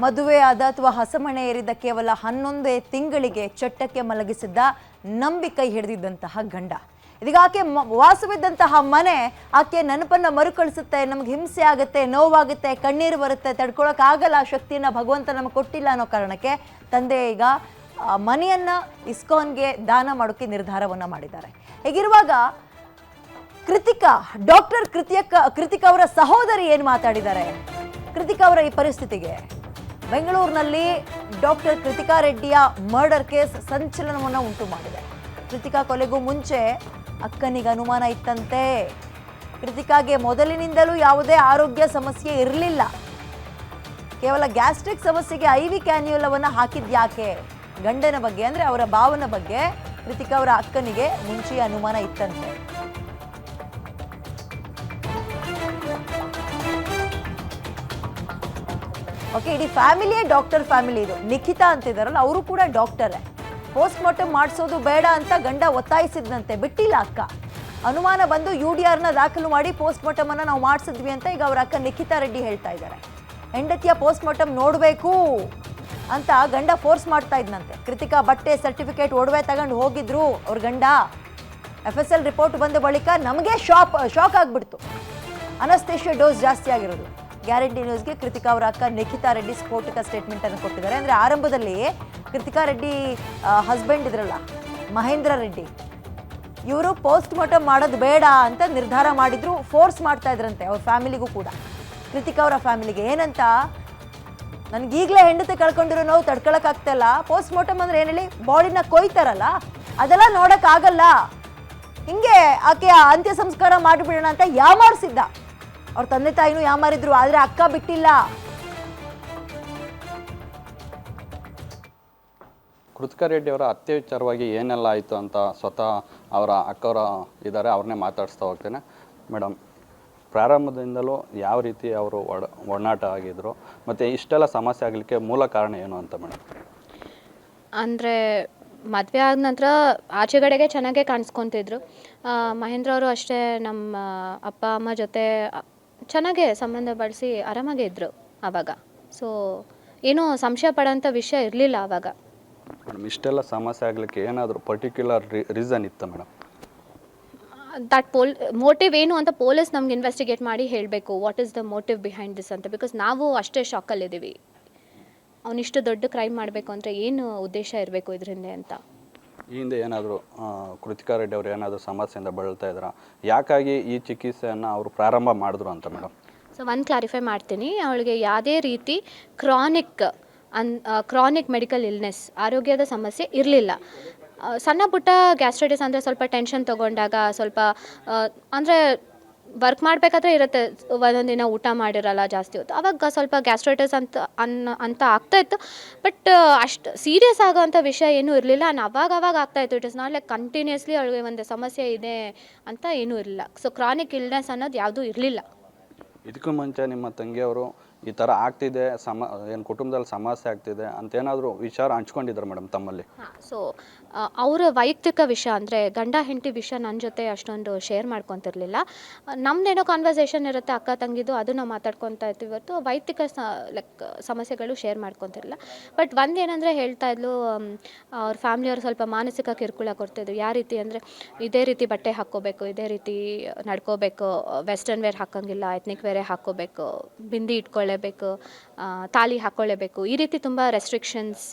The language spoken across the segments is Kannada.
ಮದುವೆಯಾದ ಅಥವಾ ಹಸಮಣೆ ಏರಿದ ಕೇವಲ 11 ತಿಂಗಳಿಗೆ ಚಟ್ಟಕ್ಕೆ ಮಲಗಿಸಿದ್ದ ನಂಬಿಕೈ ಹಿಡಿದಿದ್ದಂತಹ ಗಂಡ. ಇದೀಗ ಆಕೆ ವಾಸವಿದ್ದಂತಹ ಮನೆ ಆಕೆ ನೆನಪನ್ನ ಮರುಕಳಿಸುತ್ತೆ. ನಮಗೆ ಹಿಂಸೆ ಆಗುತ್ತೆ, ನೋವಾಗುತ್ತೆ, ಕಣ್ಣೀರು ಬರುತ್ತೆ, ತಡ್ಕೊಳಕ್ಕಾಗಲ್ಲ, ಶಕ್ತಿಯನ್ನ ಭಗವಂತ ನಮಗೆ ಕೊಟ್ಟಿಲ್ಲ ಅನ್ನೋ ಕಾರಣಕ್ಕೆ ತಂದೆ ಈಗ ಮನೆಯನ್ನ ಇಸ್ಕಾನ್ಗೆ ದಾನ ಮಾಡೋಕೆ ನಿರ್ಧಾರವನ್ನ ಮಾಡಿದ್ದಾರೆ. ಹೀಗಿರುವಾಗ ಡಾಕ್ಟರ್ ಕೃತಿಕಾ ಅವರ ಸಹೋದರಿ ಏನು ಮಾತಾಡಿದ್ದಾರೆ? ಕೃತಿಕಾ ಅವರ ಈ ಪರಿಸ್ಥಿತಿಗೆ ಬೆಂಗಳೂರಿನಲ್ಲಿ ಡಾಕ್ಟರ್ ಕೃತಿಕಾ ರೆಡ್ಡಿಯ ಮರ್ಡರ್ ಕೇಸ್ ಸಂಚಲನವನ್ನು ಉಂಟು ಮಾಡಿದೆ. ಕೃತಿಕಾ ಕೊಲೆಗೂ ಮುಂಚೆ ಅಕ್ಕನಿಗೆ ಅನುಮಾನ ಇತ್ತಂತೆ. ಕೃತಿಕಾಗೆ ಮೊದಲಿನಿಂದಲೂ ಯಾವುದೇ ಆರೋಗ್ಯ ಸಮಸ್ಯೆ ಇರಲಿಲ್ಲ. ಕೇವಲ ಗ್ಯಾಸ್ಟ್ರಿಕ್ ಸಮಸ್ಯೆಗೆ IV ಕ್ಯಾನ್ಯುಲವನ್ನು ಹಾಕಿದ್ಯಾಕೆ? ಗಂಡನ ಬಗ್ಗೆ ಅಂದರೆ ಅವರ ಭಾವನ ಬಗ್ಗೆ ಕೃತಿಕಾ ಅವರ ಅಕ್ಕನಿಗೆ ಮುಂಚೆ ಅನುಮಾನ ಇತ್ತಂತೆ. ಓಕೆ, ಇಡೀ ಫ್ಯಾಮಿಲಿಯೇ ಡಾಕ್ಟರ್ ಫ್ಯಾಮಿಲಿ. ಇದು ನಿಖಿತಾ ಅಂತಿದಾರಲ್ಲ, ಅವರು ಕೂಡ ಡಾಕ್ಟರೇ. ಪೋಸ್ಟ್ ಮಾರ್ಟಮ್ ಮಾಡಿಸೋದು ಬೇಡ ಅಂತ ಗಂಡ ಒತ್ತಾಯಿಸಿದಂತೆ, ಬಿಟ್ಟಿಲ್ಲ ಅಕ್ಕ. ಅನುಮಾನ ಬಂದು UDRನ ದಾಖಲು ಮಾಡಿ ಪೋಸ್ಟ್ ಮಾರ್ಟಮ್ ಅನ್ನ ನಾವು ಮಾಡಿಸಿದ್ವಿ ಅಂತ ಈಗ ಅವರ ಅಕ್ಕ ನಿಖಿತಾ ರೆಡ್ಡಿ ಹೇಳ್ತಾ ಇದ್ದಾರೆ. ಹೆಂಡತಿಯ ಪೋಸ್ಟ್ ಮಾರ್ಟಮ್ ನೋಡಬೇಕು ಅಂತ ಗಂಡ ಫೋರ್ಸ್ ಮಾಡ್ತಾ ಇದ್ನಂತೆ. ಕೃತಿಕಾ ಬಟ್ಟೆ, ಸರ್ಟಿಫಿಕೇಟ್, ಒಡವೆ ತಗೊಂಡು ಹೋಗಿದ್ರು ಅವ್ರ ಗಂಡ. FSL ರಿಪೋರ್ಟ್ ಬಂದ ಬಳಿಕ ನಮಗೆ ಶಾಕ್ ಆಗ್ಬಿಡ್ತು. ಅನಸ್ತೇಶಿಯಾ ಡೋಸ್ ಜಾಸ್ತಿ ಆಗಿರೋದು. ಗ್ಯಾರಂಟಿ ನ್ಯೂಸ್ಗೆ ಕೃತಿಕಾ ಅವರ ಅಕ್ಕ ನಿಖಿತಾ ರೆಡ್ಡಿ ಸ್ಫೋಟಕ ಸ್ಟೇಟ್ಮೆಂಟ್ ಅನ್ನು ಕೊಟ್ಟಿದ್ದಾರೆ. ಅಂದರೆ ಆರಂಭದಲ್ಲಿ ಕೃತಿಕಾ ರೆಡ್ಡಿ ಹಸ್ಬೆಂಡ್ ಇದ್ರಲ್ಲ, ಮಹೇಂದ್ರ ರೆಡ್ಡಿ, ಇವರು ಪೋಸ್ಟ್ ಮಾರ್ಟಮ್ ಮಾಡೋದು ಬೇಡ ಅಂತ ನಿರ್ಧಾರ ಮಾಡಿದ್ರು. ಫೋರ್ಸ್ ಮಾಡ್ತಾ ಇದ್ರಂತೆ ಅವ್ರ ಫ್ಯಾಮಿಲಿಗೂ ಕೂಡ, ಕೃತಿಕಾ ಅವರ ಫ್ಯಾಮಿಲಿಗೆ. ಏನಂತ, ನನಗೀಗಲೇ ಹೆಂಡತಿ ಕಳ್ಕೊಂಡಿರೋ ನೋವು ತಡ್ಕೊಳಕ್ಕಾಗ್ತಾಯಿಲ್ಲ, ಪೋಸ್ಟ್ ಮಾರ್ಟಮ್ ಅಂದರೆ ಏನು ಹೇಳಿ, ಬಾಡಿನ ಕೊಯ್ತಾರಲ್ಲ ಅದೆಲ್ಲ ನೋಡೋಕ್ಕಾಗಲ್ಲ, ಹಿಂಗೆ ಆಕೆಯ ಅಂತ್ಯ ಸಂಸ್ಕಾರ ಮಾಡಿಬಿಡೋಣ ಅಂತ ಯಾಮಾರಿಸಿದ್ದ. ಅವ್ರ ತಂದೆ ತಾಯಿನೂ ಯಾಮಾರಿದ್ರು, ಆದರೆ ಅಕ್ಕ ಬಿಟ್ಟಿಲ್ಲ. ಕೃತಿಕಾ ರೆಡ್ಡಿ ಅವರ ಹತ್ಯೆ ವಿಚಾರವಾಗಿ ಏನೆಲ್ಲ ಆಯಿತು ಅಂತ ಸ್ವತಃ ಅವರ ಅಕ್ಕವರ ಇದ್ದಾರೆ, ಅವ್ರನ್ನೇ ಮಾತಾಡಿಸ್ತಾ ಹೋಗ್ತೇನೆ. ಮೇಡಮ್, ಪ್ರಾರಂಭದಿಂದಲೂ ಯಾವ ರೀತಿ ಅವರು ಒಡನಾಟ ಆಗಿದ್ರು ಮತ್ತು ಇಷ್ಟೆಲ್ಲ ಸಮಸ್ಯೆ ಆಗಲಿಕ್ಕೆ ಮೂಲ ಕಾರಣ ಏನು ಅಂತ ಮೇಡಮ್? ಅಂದರೆ ಮದುವೆ ಆದ ನಂತರ ಆಚೆಗಡೆಗೆ ಚೆನ್ನಾಗೇ ಕಾಣಿಸ್ಕೊತಿದ್ರು. ಮಹೇಂದ್ರ ಅವರು ಅಷ್ಟೇ ನಮ್ಮ ಅಪ್ಪ ಅಮ್ಮ ಜೊತೆ ಚೆನ್ನಾಗೇ ಸಂಬಂಧ ಬಳಸಿ ಆರಾಮಾಗೇ ಇದ್ದರು ಆವಾಗ. ಸೊ ಏನೂ ಸಂಶಯ ಪಡೋಂಥ ವಿಷಯ ಇರಲಿಲ್ಲ ಆವಾಗ. ಮೇಡಮ್, ಇಷ್ಟೆಲ್ಲ ಸಮಸ್ಯೆ ಆಗಲಿಕ್ಕೆ ಏನಾದರೂ ಪರ್ಟಿಕ್ಯುಲರ್ ರೀಸನ್ ಇತ್ತು ಮೇಡಮ್? ದಟ್ ಮೋಟಿವ್ ಏನು ಅಂತ ಪೊಲೀಸ್ ನಮ್ಗೆ ಇನ್ವೆಸ್ಟಿಗೇಟ್ ಮಾಡಿ ಹೇಳಬೇಕು, what is the motive behind this ಅಂತ. ಬಿಕಾಸ್ ನಾವು ಅಷ್ಟೇ ಶಾಕಲ್ಲಿದ್ದೀವಿ. ಅವನಿಷ್ಟು ದೊಡ್ಡ ಕ್ರೈಮ್ ಮಾಡಬೇಕು ಅಂದರೆ ಏನು ಉದ್ದೇಶ ಇರಬೇಕು ಇದರಿಂದ ಅಂತ. ಈ ಹಿಂದೆ ಏನಾದರೂ ಕೃತಿಕಾ ರೆಡ್ಡಿ ಅವರು ಏನಾದರೂ ಸಮಸ್ಯೆಯಿಂದ ಬಳಲ್ತಾ ಇದ್ರ, ಯಾಕಾಗಿ ಈ ಚಿಕಿತ್ಸೆಯನ್ನು ಅವರು ಪ್ರಾರಂಭ ಮಾಡಿದ್ರು ಅಂತ ಮೇಡಮ್? ಸೊ ಒಂದು ಕ್ಲಾರಿಫೈ ಮಾಡ್ತೀನಿ, ಅವಳಿಗೆ ಯಾವುದೇ ರೀತಿ ಕ್ರಾನಿಕ್ ಮೆಡಿಕಲ್ ಇಲ್ನೆಸ್, ಆರೋಗ್ಯದ ಸಮಸ್ಯೆ ಇರಲಿಲ್ಲ. ಸಣ್ಣ ಪುಟ್ಟ ಗ್ಯಾಸ್ಟ್ರೈಟಿಸ್ ಅಂದರೆ ಸ್ವಲ್ಪ ಟೆನ್ಷನ್ ತೊಗೊಂಡಾಗ, ಸ್ವಲ್ಪ ಅಂದರೆ ವರ್ಕ್ ಮಾಡಬೇಕಾದ್ರೆ ಇರುತ್ತೆ, ಒಂದೊಂದು ದಿನ ಊಟ ಮಾಡಿರಲ್ಲ ಜಾಸ್ತಿ ಹೊತ್ತು, ಆವಾಗ ಸ್ವಲ್ಪ ಗ್ಯಾಸ್ಟ್ರೈಟಿಸ್ ಅಂತ ಆಗ್ತಾಯಿತ್ತು. ಬಟ್ ಅಷ್ಟು ಸೀರಿಯಸ್ ಆಗೋವಂಥ ವಿಷಯ ಏನೂ ಇರಲಿಲ್ಲ. ಅವಾಗ ಆಗ್ತಾಯಿತ್ತು. It is not like continuously ಅವಳಿಗೆ ಒಂದು ಸಮಸ್ಯೆ ಇದೆ ಅಂತ ಏನೂ ಇರಲಿಲ್ಲ. ಸೊ ಕ್ರಾನಿಕ್ ಇಲ್ನೆಸ್ ಅನ್ನೋದು ಯಾವುದೂ ಇರಲಿಲ್ಲ. ಇದಕ್ಕೂ ಮುಂಚೆ ನಿಮ್ಮ ತಂಗಿಯವರು ಈ ಥರ ಆಗ್ತಿದೆ, ಏನು ಕುಟುಂಬದಲ್ಲಿ ಸಮಸ್ಯೆ ಆಗ್ತಿದೆ ಅಂತೇನಾದರೂ ವಿಚಾರ ಹಂಚ್ಕೊಂಡಿದ್ರು ಮೇಡಮ್ ತಮ್ಮಲ್ಲಿ? ಸೊ ಅವರ ವೈಯಕ್ತಿಕ ವಿಷಯ ಅಂದರೆ ಗಂಡ ಹೆಂಡತಿ ವಿಷಯ ನನ್ನ ಜೊತೆ ಅಷ್ಟೊಂದು ಶೇರ್ ಮಾಡ್ಕೊತಿರ್ಲಿಲ್ಲ. ನಮ್ಮದೇನೋ ಕಾನ್ವರ್ಸೇಷನ್ ಇರುತ್ತೆ ಅಕ್ಕ ತಂಗಿದು, ಅದು ನಾವು ಮಾತಾಡ್ಕೊತಾ ಇರ್ತೀವಿ ಹೊರತು ವೈಯಕ್ತಿಕ ಸಮಸ್ಯೆಗಳು ಶೇರ್ ಮಾಡ್ಕೊತಿರಲಿಲ್ಲ. ಬಟ್ ಒಂದೇನೆಂದರೆ ಹೇಳ್ತಾ ಇದ್ಲು, ಅವ್ರ ಫ್ಯಾಮಿಲಿಯವರು ಸ್ವಲ್ಪ ಮಾನಸಿಕ ಕಿರುಕುಳ ಕೊಡ್ತಿದ್ರು. ಯಾವ ರೀತಿ ಅಂದರೆ, ಇದೇ ರೀತಿ ಬಟ್ಟೆ ಹಾಕ್ಕೋಬೇಕು, ಇದೇ ರೀತಿ ನಡ್ಕೋಬೇಕು, ವೆಸ್ಟರ್ನ್ ವೇರ್ ಹಾಕೋಂಗಿಲ್ಲ, ಎತ್ನಿಕ್ ವೇರೇ ಹಾಕ್ಕೋಬೇಕು, ಬಿಂದಿ ಇಟ್ಕೊಳ್ಳೇಬೇಕು, ತಾಳಿ ಹಾಕ್ಕೊಳ್ಳೇಬೇಕು, ಈ ರೀತಿ ತುಂಬ ರೆಸ್ಟ್ರಿಕ್ಷನ್ಸ್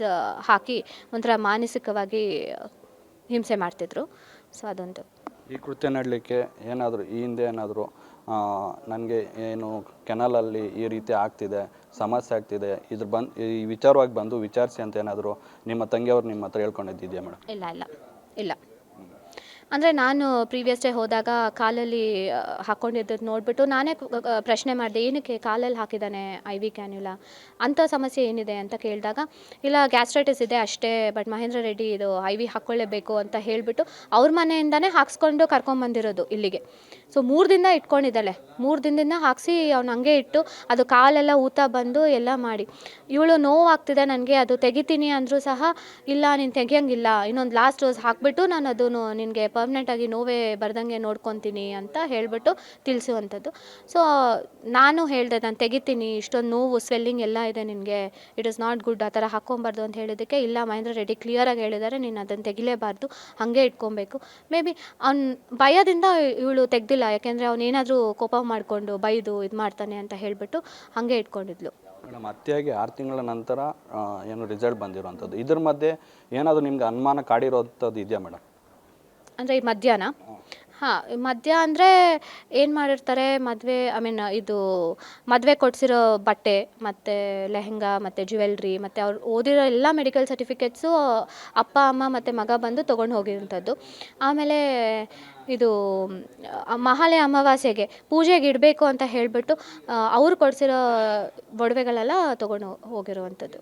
ಹಾಕಿ ಒಂಥರ ಮಾನಸಿಕವಾಗಿ ಹಿಂಸೆ ಮಾಡ್ತಿದ್ರು. ಸೊ ಅದೊಂದು. ಈ ಕೃತ್ಯ ನಡಲಿಕ್ಕೆ ಏನಾದರೂ ಈ ಹಿಂದೆ ಏನಾದರೂ ನನಗೆ ಏನು ಕೆನಲಲ್ಲಿ ಈ ರೀತಿ ಆಗ್ತಿದೆ, ಸಮಸ್ಯೆ ಆಗ್ತಿದೆ, ಈ ವಿಚಾರವಾಗಿ ಬಂದು ವಿಚಾರಿಸಿ ಅಂತ ಏನಾದರೂ ನಿಮ್ಮ ತಂಗಿಯವರು ನಿಮ್ಮ ಹತ್ರ ಹೇಳ್ಕೊಂಡಿದ್ದಿದೆಯಾ ಮೇಡಮ್? ಇಲ್ಲ. ಅಂದರೆ ನಾನು ಪ್ರೀವಿಯಸ್ ಡೇ ಹೋದಾಗ ಕಾಲಲ್ಲಿ ಹಾಕ್ಕೊಂಡಿದ್ದದ್ದು ನೋಡಿಬಿಟ್ಟು ನಾನೇ ಪ್ರಶ್ನೆ ಮಾಡಿದೆ, ಏನಕ್ಕೆ ಕಾಲಲ್ಲಿ ಹಾಕಿದ್ದಾನೆ IV ಕ್ಯಾನ್ಯುಲಾ, ಅಂಥ ಸಮಸ್ಯೆ ಏನಿದೆ ಅಂತ ಕೇಳಿದಾಗ, ಇಲ್ಲ ಗ್ಯಾಸ್ಟ್ರೈಟಿಸ್ ಇದೆ ಅಷ್ಟೇ, ಬಟ್ ಮಹೇಂದ್ರ ರೆಡ್ಡಿ ಇದು IV ಹಾಕ್ಕೊಳ್ಳೇಬೇಕು ಅಂತ ಹೇಳಿಬಿಟ್ಟು ಅವ್ರ ಮನೆಯಿಂದನೇ ಹಾಕ್ಸ್ಕೊಂಡು ಕರ್ಕೊಂಬಂದಿರೋದು ಇಲ್ಲಿಗೆ. ಸೊ 3 ದಿನ ಇಟ್ಕೊಂಡಿದ್ದಾಳೆ. 3 ದಿನದಿಂದ ಹಾಕಿಸಿ ಅವ್ನು ಹಂಗೆ ಇಟ್ಟು, ಅದು ಕಾಲೆಲ್ಲ ಊತ ಬಂದು ಎಲ್ಲ ಮಾಡಿ, ಇವಳು ನೋವಾಗ್ತಿದೆ ನನಗೆ, ಅದು ತೆಗಿತೀನಿ ಅಂದರೂ ಸಹ, ಇಲ್ಲ ನೀನು ತೆಗಿಯೋಂಗಿಲ್ಲ, ಇನ್ನೊಂದು ಲಾಸ್ಟ್ ಡೋಸ್ ಹಾಕಿಬಿಟ್ಟು ನಾನು ಅದನ್ನು ನಿನಗೆ ಪರ್ಮನೆಂಟಾಗಿ ನೋವೇ ಬರ್ದಂಗೆ ನೋಡ್ಕೊತೀನಿ ಅಂತ ಹೇಳಿಬಿಟ್ಟು ತಿಳಿಸುವಂಥದ್ದು. ಸೊ ನಾನು ಹೇಳಿದೆ, ನಾನು ತೆಗಿತೀನಿ, ಇಷ್ಟೊಂದು ನೋವು ಸ್ವೆಲ್ಲಿಂಗ್ ಎಲ್ಲ ಇದೆ ನಿನಗೆ, ಇಟ್ ಇಸ್ ನಾಟ್ ಗುಡ್, ಆ ಥರ ಹಾಕ್ಕೊಬಾರ್ದು ಅಂತ ಹೇಳಿದ್ದಕ್ಕೆ, ಇಲ್ಲ ಮಹೇಂದ್ರ ರೆಡ್ಡಿ ಕ್ಲಿಯರಾಗಿ ಹೇಳಿದ್ದಾರೆ, ನೀನು ಅದನ್ನು ತೆಗಿಲೇಬಾರ್ದು, ಹಾಗೆ ಇಟ್ಕೊಬೇಕು. ಮೇ ಬಿ ಅವ್ನು ಭಯದಿಂದ ಇವಳು ತೆಗ್ದಿಲ್ಲ, ಯಾಕೆಂದರೆ ಅವನೇನಾದರೂ ಕೋಪ ಮಾಡಿಕೊಂಡು ಬೈದು ಇದು ಮಾಡ್ತಾನೆ ಅಂತ ಹೇಳಿಬಿಟ್ಟು ಹಾಗೆ ಇಟ್ಕೊಂಡಿದ್ಲು. ಮೇಡಮ್, ಅತ್ತೆಯಾಗಿ 6 ತಿಂಗಳ ನಂತರ ಏನು ರಿಸಲ್ಟ್ ಬಂದಿರೋವಂಥದ್ದು, ಇದ್ರ ಮಧ್ಯೆ ಏನಾದರೂ ನಿಮ್ಗೆ ಅನುಮಾನ ಕಾಡಿರೋವಂಥದ್ದು ಇದೆಯಾ ಮೇಡಮ್? ಅಂದರೆ ಈ ಮಧ್ಯಾಹ್ನ ಮಧ್ಯ ಅಂದರೆ ಏನು ಮಾಡಿರ್ತಾರೆ, ಇದು ಮದುವೆ ಕೊಡಿಸಿರೋ ಬಟ್ಟೆ ಮತ್ತು ಲೆಹೆಂಗಾ ಮತ್ತು ಜ್ಯುವೆಲ್ರಿ ಮತ್ತು ಅವ್ರು ಓದಿರೋ ಎಲ್ಲ ಮೆಡಿಕಲ್ ಸರ್ಟಿಫಿಕೇಟ್ಸು ಅಪ್ಪ ಅಮ್ಮ ಮತ್ತು ಮಗ ಬಂದು ತೊಗೊಂಡು ಹೋಗಿರೋಂಥದ್ದು. ಆಮೇಲೆ ಇದು ಮಹಾಲಯ ಅಮಾವಾಸ್ಯೆಗೆ ಪೂಜೆಗೆ ಇಡಬೇಕು ಅಂತ ಹೇಳಿಬಿಟ್ಟು ಅವ್ರು ಕೊಡಿಸಿರೋ ಒಡವೆಗಳೆಲ್ಲ ತೊಗೊಂಡು ಹೋಗಿರುವಂಥದ್ದು.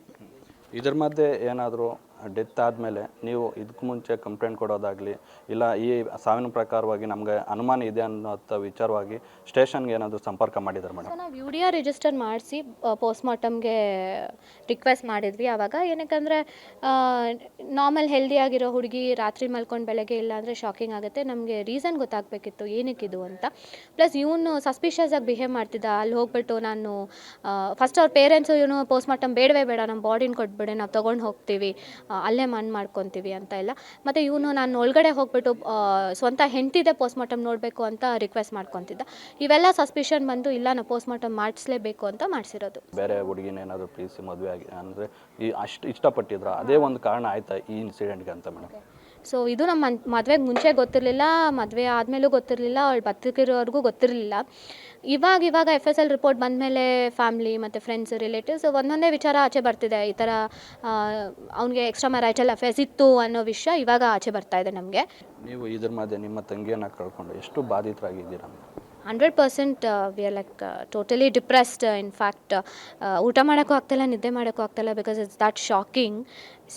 ಇದ್ರ ಮಧ್ಯೆ ಏನಾದರೂ ಡೆತ್ ಆದಮೇಲೆ ನೀವು ಇದಕ್ಕೂ ಮುಂಚೆ ಕಂಪ್ಲೇಂಟ್ ಕೊಡೋದಾಗಲಿ, ಇಲ್ಲ ಈ ಸಾವಿನ ಪ್ರಕಾರವಾಗಿ ನಮಗೆ ಅನುಮಾನ ಇದೆ ಅನ್ನೋಂಥ ವಿಚಾರವಾಗಿ ಸ್ಟೇಷನ್ಗೆ ಏನಾದರೂ ಸಂಪರ್ಕ ಮಾಡಿದ್ದಾರೆ ಮೇಡಮ್? ನಾವು UDR ರಿಜಿಸ್ಟರ್ ಮಾಡಿಸಿ ಪೋಸ್ಟ್ಮಾರ್ಟಮ್ಗೆ ರಿಕ್ವೆಸ್ಟ್ ಮಾಡಿದ್ವಿ. ಆವಾಗ ಏನಕ್ಕಂದರೆ ನಾರ್ಮಲ್ ಹೆಲ್ದಿಯಾಗಿರೋ ಹುಡುಗಿ ರಾತ್ರಿ ಮಲ್ಕೊಂಡು ಬೆಳಗ್ಗೆ ಇಲ್ಲ ಅಂದರೆ ಶಾಕಿಂಗ್ ಆಗುತ್ತೆ. ನಮಗೆ ರೀಸನ್ ಗೊತ್ತಾಗಬೇಕಿತ್ತು ಏನಕ್ಕಿದು ಅಂತ. ಪ್ಲಸ್ ಇವನು ಸಸ್ಪಿಷಿಯಸ್ ಆಗಿ ಬಿಹೇವ್ ಮಾಡ್ತಿದ್ದ. ಅಲ್ಲಿ ಹೋಗ್ಬಿಟ್ಟು ನಾನು ಫಸ್ಟ್ ಅವ್ರ ಪೇರೆಂಟ್ಸು ಇವನು ಪೋಸ್ಟ್ಮಾರ್ಟಮ್ ಬೇಡವೇ ಬೇಡ, ನಮ್ಮ ಬಾಡಿನ ಕೊಟ್ಬಿಡಿ, ನಾವು ತೊಗೊಂಡು ಹೋಗ್ತೀವಿ, ಅಲ್ಲೇ ಮಣ್ಣು ಮಾಡ್ಕೊತೀವಿ ಅಂತ ಇಲ್ಲ. ಮತ್ತು ಇವನು ನಾನು ಒಳಗಡೆ ಹೋಗ್ಬಿಟ್ಟು ಸ್ವಂತ ಹೆಂಡ್ತಿದೆ ಪೋಸ್ಟ್ಮಾರ್ಟಮ್ ನೋಡಬೇಕು ಅಂತ ರಿಕ್ವೆಸ್ಟ್ ಮಾಡ್ಕೊತಿದ್ದ. ಇವೆಲ್ಲ ಸಸ್ಪಿಷನ್ ಬಂದು ಇಲ್ಲ ನಾವು ಪೋಸ್ಟ್ಮಾರ್ಟಮ್ ಮಾಡಿಸ್ಲೇಬೇಕು ಅಂತ ಮಾಡಿಸಿರೋದು. ಬೇರೆ ಹುಡುಗಿನ ಏನಾದರೂ ಪ್ರೀತಿ ಮದುವೆ ಆಗಿ ಅಂದರೆ ಅಷ್ಟು ಇಷ್ಟಪಟ್ಟಿದ್ರ, ಅದೇ ಒಂದು ಕಾರಣ ಆಯ್ತಾ ಈ ಇನ್ಸಿಡೆಂಟ್ಗೆ ಅಂತ ಮೇಡಮ್? ಸೊ ಇದು ನಮ್ಮ ಮದುವೆಗೆ ಮುಂಚೆ ಗೊತ್ತಿರಲಿಲ್ಲ, ಮದುವೆ ಆದಮೇಲೂ ಗೊತ್ತಿರಲಿಲ್ಲ, ಅವಳು ಬದುಕಿರೋರ್ಗೂ ಗೊತ್ತಿರಲಿಲ್ಲ. ಇವಾಗ FSL ರಿಪೋರ್ಟ್ ಬಂದಮೇಲೆ ಫ್ಯಾಮ್ಲಿ ಮತ್ತು ಫ್ರೆಂಡ್ಸ್ ರಿಲೇಟಿವ್ಸ್ ಒಂದೊಂದೇ ವಿಚಾರ ಆಚೆ ಬರ್ತಿದೆ. ಈ ಥರ ಅವನಿಗೆ ಎಕ್ಸ್ಟ್ರಾ ಮ್ಯಾರಿಟಲ್ ಅಫೇರ್ಸ್ ಇತ್ತು ಅನ್ನೋ ವಿಷಯ ಇವಾಗ ಆಚೆ ಬರ್ತಾ ಇದೆ ನಮಗೆ. ನೀವು ಇದ್ರ ಮಧ್ಯೆ ನಿಮ್ಮ ತಂಗಿಯನ್ನು ಕಳ್ಕೊಂಡು ಎಷ್ಟು ಬಾಧಿತರಾಗಿದ್ದೀರಾ? 100% we are like totally depressed. In fact ಊಟ ಮಾಡೋಕ್ಕೂ ಆಗ್ತಾಯಿಲ್ಲ, ನಿದ್ದೆ ಮಾಡೋಕ್ಕೂ ಆಗ್ತಾಯಿಲ್ಲ, because it's that shocking.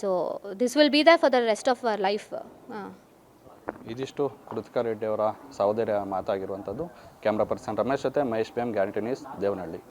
So this will be the for the rest of our life. ಇದಿಷ್ಟು ಕೃತಿಕಾ ರೆಡ್ಡಿ ಅವರ ಸಹೋದರಿಯ ಮಾತಾಗಿರುವಂಥದ್ದು. ಕ್ಯಾಮ್ರಾ ಪರ್ಸನ್ ರಮೇಶ್ ಜೊತೆ Mahesh BM guarantee news, Devanahalli.